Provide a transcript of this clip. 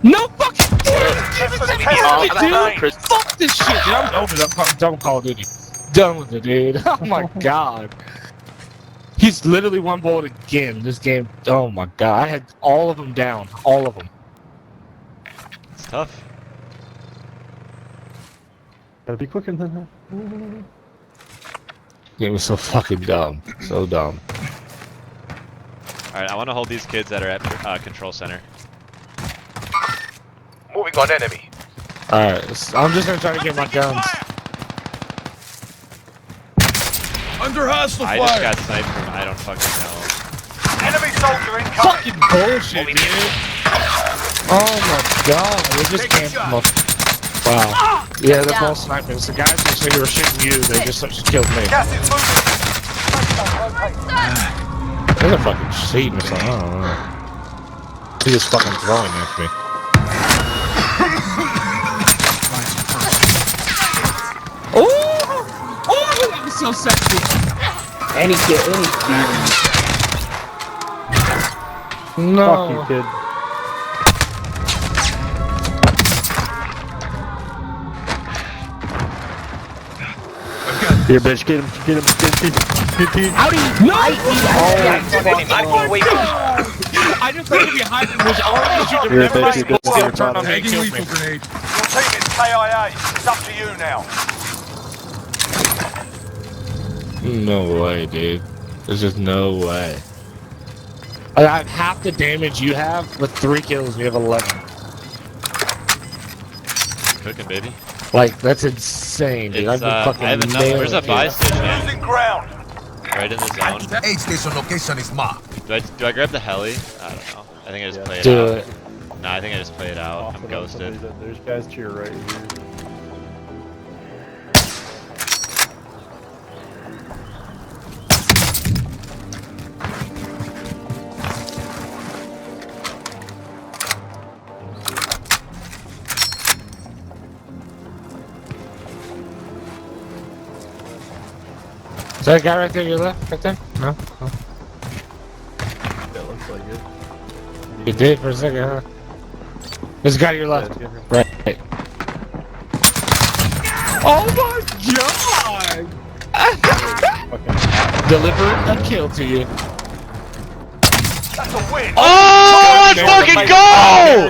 No fucking dude. Fuck this shit, dude. I'm over that fucking done with Call of Duty. Done with it, dude. Oh my god. He's literally one bullet again. This game. Oh my god. I had all of them down. All of them. It's tough. Gotta be quicker than that. Game was so fucking dumb. So dumb. Alright, I want to hold these kids that are at control center. Moving on enemy. Alright, I'm just gonna try to get my guns. Under hostile I fire. just got sniped from I don't fucking know. Enemy soldier incoming. Fucking bullshit, dude. Oh my god, they just came from a... Wow. Yeah, they're both sniping. The guys who said they were shooting you, they just killed me. Gas is moving. They're fucking cheating or something, I don't know. He just fucking throwing at me. Oh! Oh, that was so sexy! Any kid, No. Fuck you, kid. Here, bitch, get him, Howdy! No! I just heard behind him was already shooting You're a him. bitch, you're good, Still you're turned on me and Tagging killed me. lethal grenade. Your team is KIA. It's up to you now. No way, dude. There's just no way. I have half the damage you have with 3 kills. You have 11. Cooking, baby. Like, that's insane, dude. It's, I've been fucking I have enough. nailing There's a it. buy station Losing ground. right in the zone. Aid station location is marked. Do I grab the heli? I don't know. I think I just play it Do out. it. No, I think I just play it out. Off I'm it up, ghosted. There's guys to your right here. Is that guy right there to your left? Right there? No? Oh. That looks like it. You did for a second, huh? There's a guy to your left. Yeah, Right. Oh my god! fucking Deliver a kill to you. That's a win. Oh, let's fucking go!